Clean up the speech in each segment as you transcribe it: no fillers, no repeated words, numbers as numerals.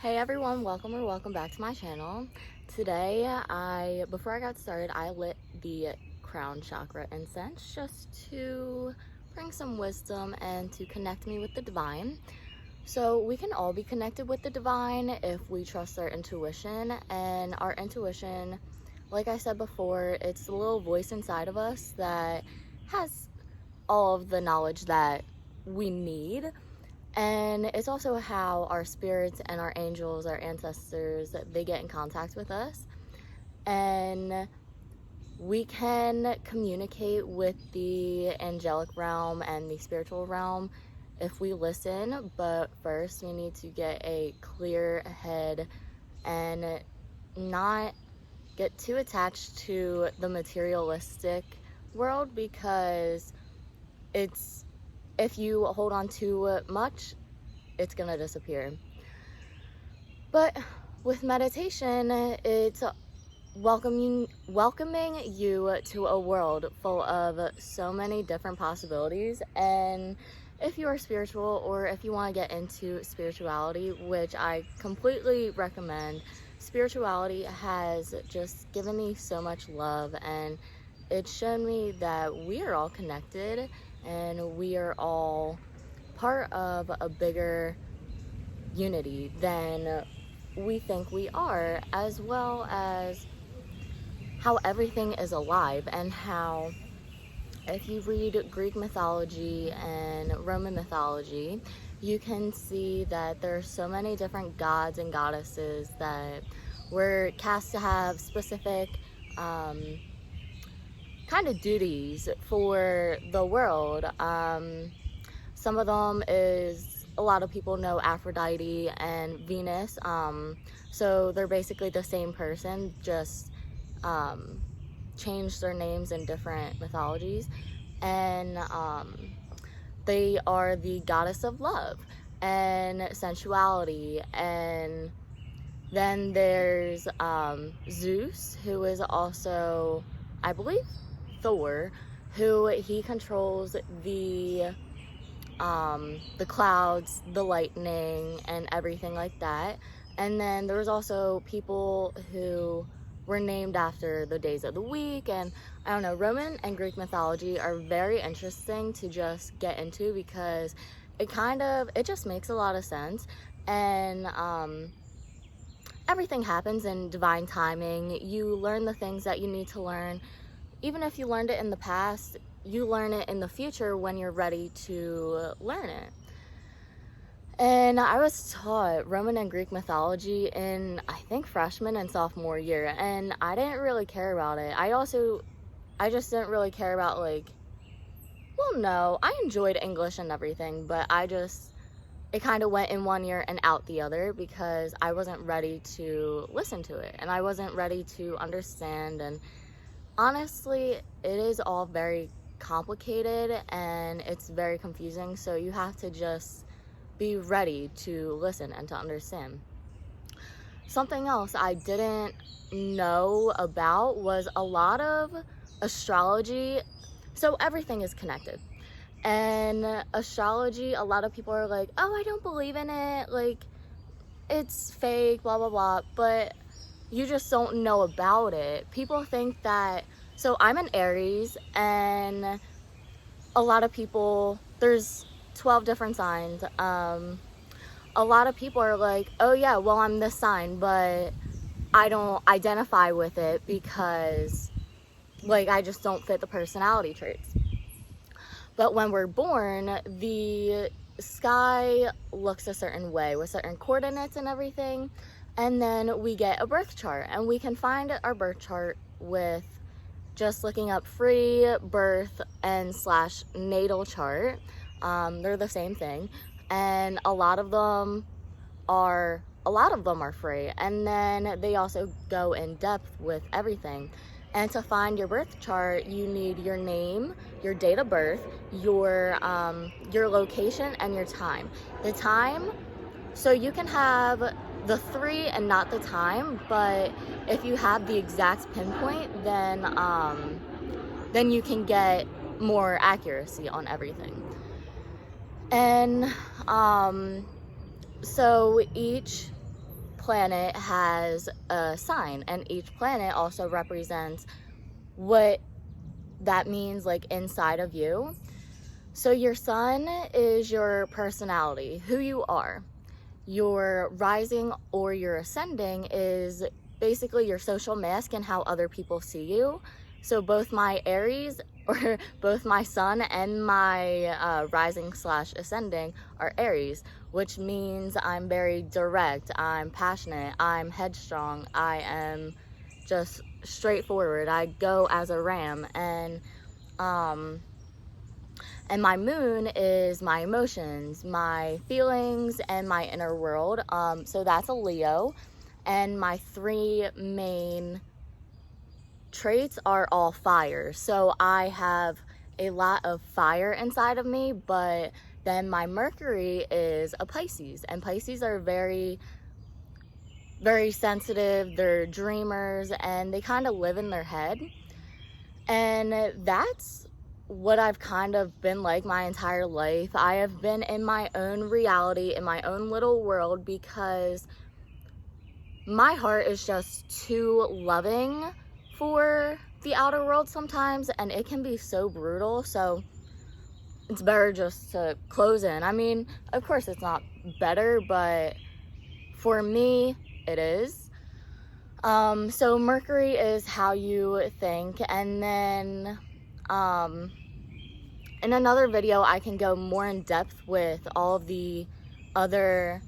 Hey everyone, welcome back to my channel. Today, before I got started, I lit the crown chakra incense just to bring some wisdom and to connect me with the divine. So we can all be connected with the divine if we trust our intuition, and our intuition, like I said before, it's the little voice inside of us that has all of the knowledge that we need. And it's also how our spirits and our angels, our ancestors, they get in contact with us. And we can communicate with the angelic realm and the spiritual realm if we listen. But first, we need to get a clear head and not get too attached to the materialistic world, because if you hold on too much, it's gonna disappear. But with meditation, it's welcoming you to a world full of so many different possibilities. And if you are spiritual, or if you want to get into spirituality, which I completely recommend, spirituality has just given me so much love, and it's shown me that we are all connected and we are all part of a bigger unity than we think we are, as well as how everything is alive, and how if you read Greek mythology and Roman mythology, you can see that there are so many different gods and goddesses that were cast to have specific kind of duties for the world. Some of them is, a lot of people know Aphrodite and Venus. So they're basically the same person, just changed their names in different mythologies. And they are the goddess of love and sensuality. And then there's Zeus, who is also, I believe, Thor, who he controls the clouds, the lightning, and everything like that. And then there was also people who were named after the days of the week. And I don't know, Roman and Greek mythology are very interesting to just get into, because it just makes a lot of sense. And everything happens in divine timing. You learn the things that you need to learn. Even if you learned it in the past, you learn it in the future when you're ready to learn it. And I was taught Roman and Greek mythology in, I think, freshman and sophomore year, and I didn't really care about it. I just didn't really care about, I enjoyed English and everything, but it kind of went in one ear and out the other, because I wasn't ready to listen to it, and I wasn't ready to understand. And honestly, it is all very complicated and it's very confusing, so you have to just be ready to listen and to understand. Something else I didn't know about was a lot of astrology. So everything is connected. And astrology, a lot of people are like, oh, I don't believe in it, like, it's fake, blah, blah, blah. But you just don't know about it. People think that, so I'm an Aries, and a lot of people, there's 12 different signs. A lot of people are like, oh yeah, well, I'm this sign, but I don't identify with it because, I just don't fit the personality traits. But when we're born, the sky looks a certain way with certain coordinates and everything. And then we get a birth chart, and we can find our birth chart with just looking up free birth and / natal chart. They're the same thing. And a lot of them are free. And then they also go in depth with everything. And to find your birth chart, you need your name, your date of birth, your location, and your time. The time, so you can have the 3 and not the time, but if you have the exact pinpoint, then you can get more accuracy on everything. And so each planet has a sign, and each planet also represents what that means like inside of you. So your sun is your personality, who you are. Your rising or your ascending is basically your social mask and how other people see you. So both my Aries, or both my sun and my rising slash ascending are Aries, which means I'm very direct, I'm passionate, I'm headstrong, I am just straightforward, I go as a ram. And my moon is my emotions, my feelings, and my inner world. So that's a Leo. And my three main traits are all fire. So I have a lot of fire inside of me, but then my Mercury is a Pisces. And Pisces are very, very sensitive. They're dreamers, and they kind of live in their head. And that's what I've kind of been like my entire life. I have been in my own reality, in my own little world, because my heart is just too loving for the outer world sometimes, and it can be so brutal. So it's better just to close in. I mean, of course it's not better, but for me it is. So Mercury is how you think, and then in another video I can go more in depth with all of the other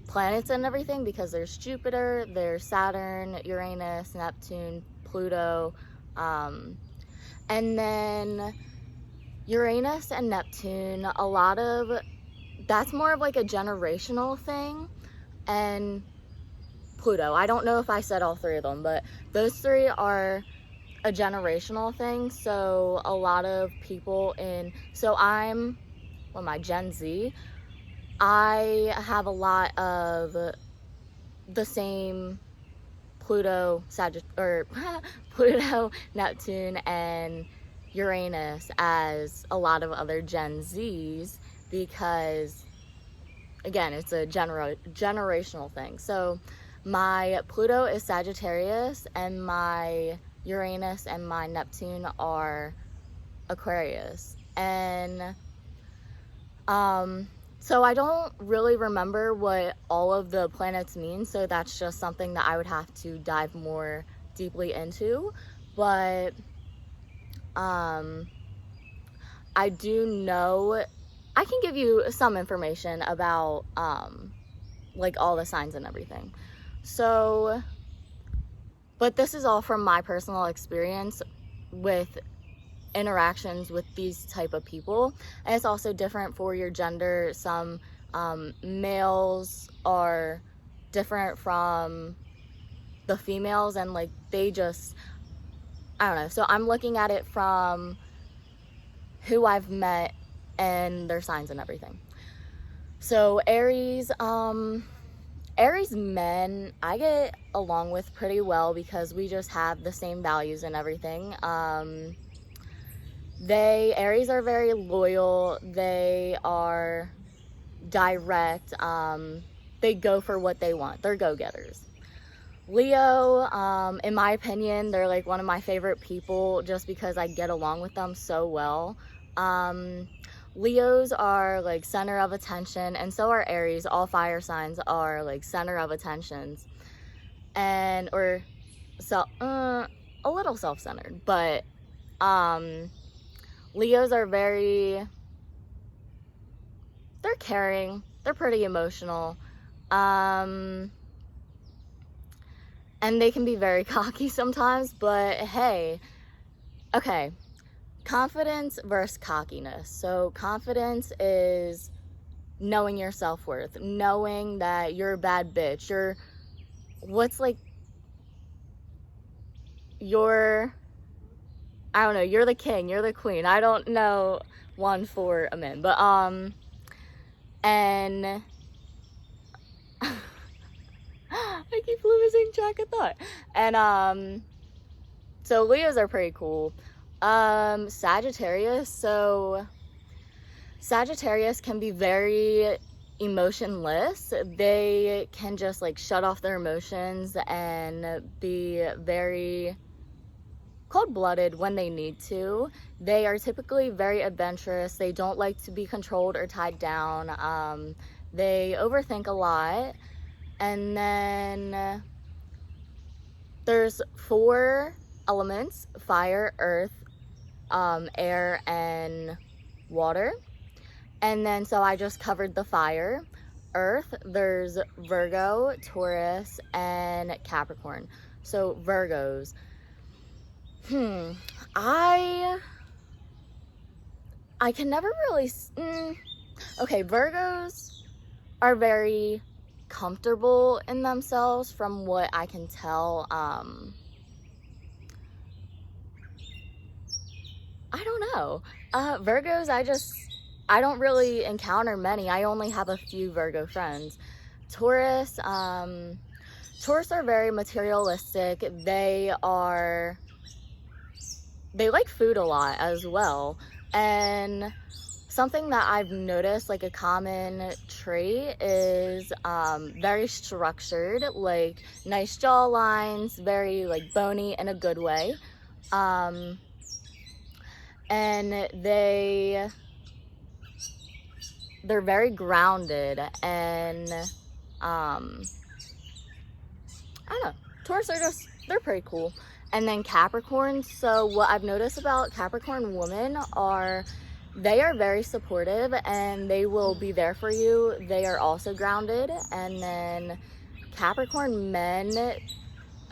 planets and everything, because there's Jupiter, there's Saturn, Uranus, Neptune, Pluto, and then Uranus and Neptune, that's more of like a generational thing. And Pluto, I don't know if I said all three of them, but those three are a generational thing. So a lot of people I'm Gen Z, I have a lot of the same Pluto, Pluto, Neptune, and Uranus as a lot of other Gen Zs, because again, it's a generational thing. So my Pluto is Sagittarius, and my Uranus and my Neptune are Aquarius. And so I don't really remember what all of the planets mean, so that's just something that I would have to dive more deeply into. But I do know, I can give you some information about like all the signs and everything. So, but this is all from my personal experience with interactions with these type of people, and it's also different for your gender. Some males are different from the females, and like they just, I don't know. So I'm looking at it from who I've met and their signs and everything. So Aries men, I get along with pretty well because we just have the same values and everything. Aries are very loyal, they are direct, they go for what they want, they're go-getters. Leo, in my opinion, they're like one of my favorite people just because I get along with them so well. Leos are like center of attention, and so are Aries. All fire signs are like center of attentions, and a little self-centered, but Leos are they're caring, they're pretty emotional, and they can be very cocky sometimes, but hey, okay, confidence versus cockiness. So confidence is knowing your self-worth, knowing that you're a bad bitch, you're the king, you're the queen. I don't know one for a man, but and I keep losing track of thought. And so Leos are pretty cool. Sagittarius, so Sagittarius can be very emotionless. They can just like shut off their emotions and be very cold-blooded when they need to. They are typically very adventurous. They don't like to be controlled or tied down. They overthink a lot. And then there's 4 elements: fire, earth, air, and water. And then so I just covered the fire. Earth, there's Virgo, Taurus, and Capricorn. So Virgos. I can never really okay, Virgos are very comfortable in themselves from what I can tell. I don't know. Virgos, I don't really encounter many. I only have a few Virgo friends. Taurus, Taurus are very materialistic. They like food a lot as well. And something that I've noticed, like a common trait, is very structured, like nice jaw lines, very like bony in a good way. And they're very grounded, and I don't know, Taurus they're pretty cool. And then Capricorn, so what I've noticed about Capricorn women they are very supportive and they will be there for you. They are also grounded. And then Capricorn men,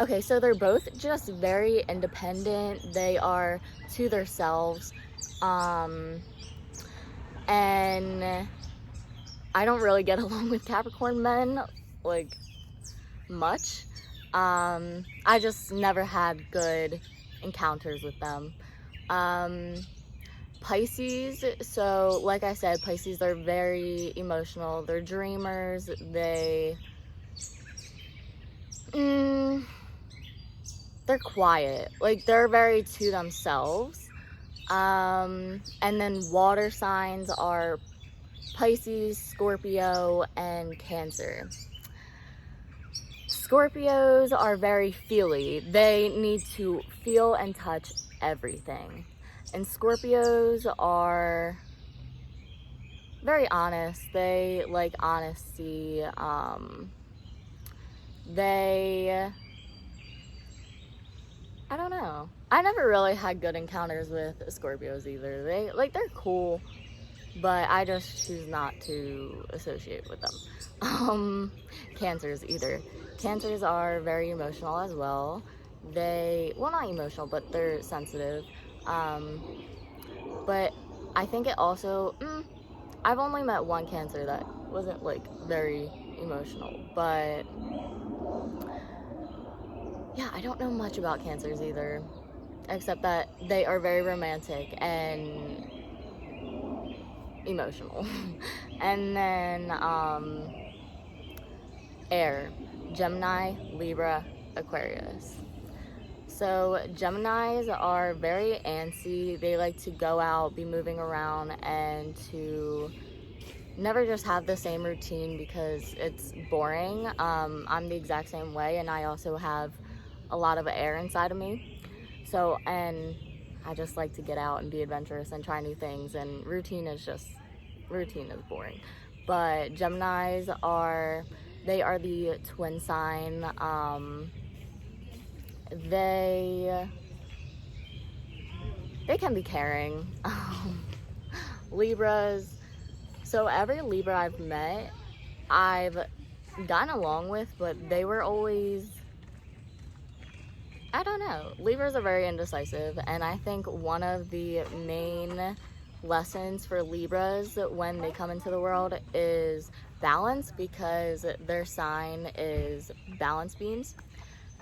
okay, so they're both just very independent. They are to themselves. And I don't really get along with Capricorn men, like, much. I just never had good encounters with them. Pisces, so like I said, Pisces, they're very emotional. They're dreamers. They're quiet. Like, they're very to themselves. And then water signs are Pisces, Scorpio, and Cancer. Scorpios are very feely. They need to feel and touch everything. And Scorpios are very honest. They like honesty. I don't know. I never really had good encounters with Scorpios either. They're cool, but I just choose not to associate with them. Cancers either. Cancers are very emotional as well. Well, not emotional, but they're sensitive. But I think it also, I've only met one Cancer that wasn't like very emotional, but yeah, I don't know much about Cancers either, except that they are very romantic and emotional. And then air, Gemini, Libra, Aquarius. So Geminis are very antsy. They like to go out, be moving around, and to never just have the same routine because it's boring. I'm the exact same way, and I also have a lot of air inside of me. So, and I just like to get out and be adventurous and try new things, and routine is boring. But Geminis are the twin sign. They can be caring. Libras, so every Libra I've met, I've gotten along with, but they were always, I don't know. Libras are very indecisive, and I think one of the main lessons for Libras when they come into the world is balance, because their sign is balance beams.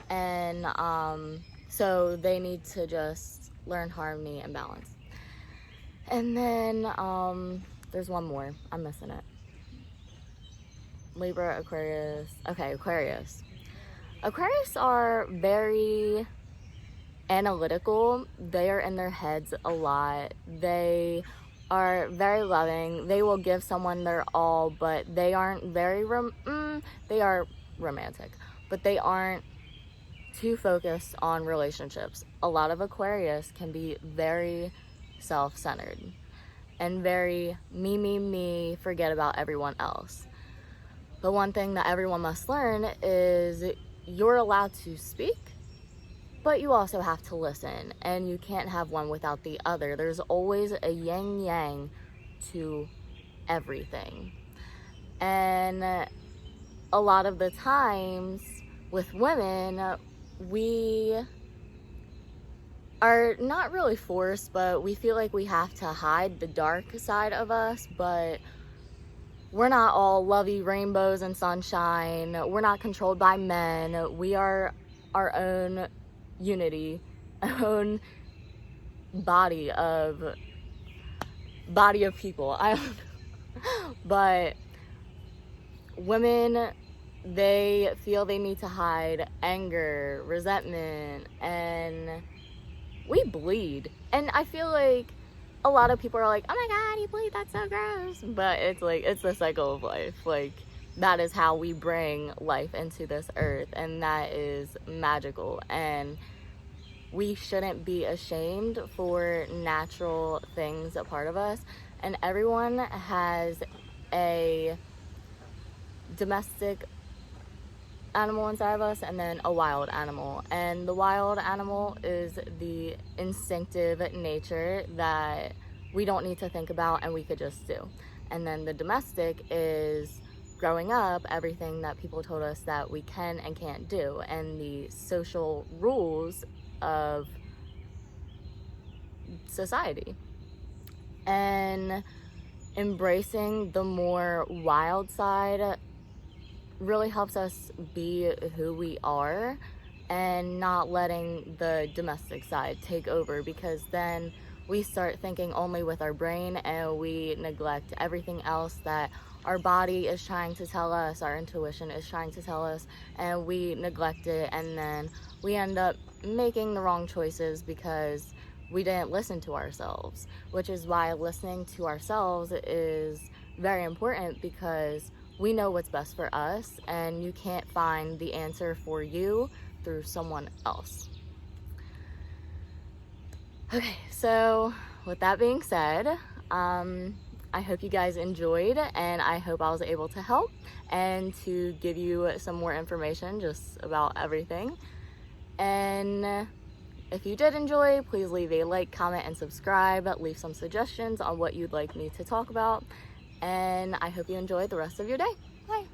And so they need to just learn harmony and balance. And then there's one more. I'm missing it. Libra, Aquarius. Okay, Aquarius. Aquarius are very analytical. They are in their heads a lot. They are very loving. They will give someone their all, but they aren't very they are romantic, but they aren't too focused on relationships. A lot of Aquarius can be very self-centered and very me, forget about everyone else. But one thing that everyone must learn is you're allowed to speak, but you also have to listen, and you can't have one without the other. There's always a yin yang to everything. And a lot of the times with women, we are not really forced, but we feel like we have to hide the dark side of us. But we're not all lovey rainbows and sunshine. We're not controlled by men. We are our own unity, own body of people. But women, they feel they need to hide anger, resentment, and we bleed. And I feel like a lot of people are like, oh my god, you bleed, that's so gross. But it's like, it's the cycle of life. Like, that is how we bring life into this earth, and that is magical. And we shouldn't be ashamed for natural things a part of us. And everyone has a domestic animal inside of us and then a wild animal. And the wild animal is the instinctive nature that we don't need to think about and we could just do. And then the domestic is growing up, everything that people told us that we can and can't do, and the social rules of society. And embracing the more wild side really helps us be who we are, and not letting the domestic side take over, because then we start thinking only with our brain and we neglect everything else that our body is trying to tell us, our intuition is trying to tell us, and we neglect it, and then we end up making the wrong choices because we didn't listen to ourselves. Which is why listening to ourselves is very important, because we know what's best for us, and you can't find the answer for you through someone else. Okay, so with that being said, I hope you guys enjoyed, and I hope I was able to help and to give you some more information just about everything. And if you did enjoy, please leave a like, comment, and subscribe. Leave some suggestions on what you'd like me to talk about. And I hope you enjoy the rest of your day. Bye.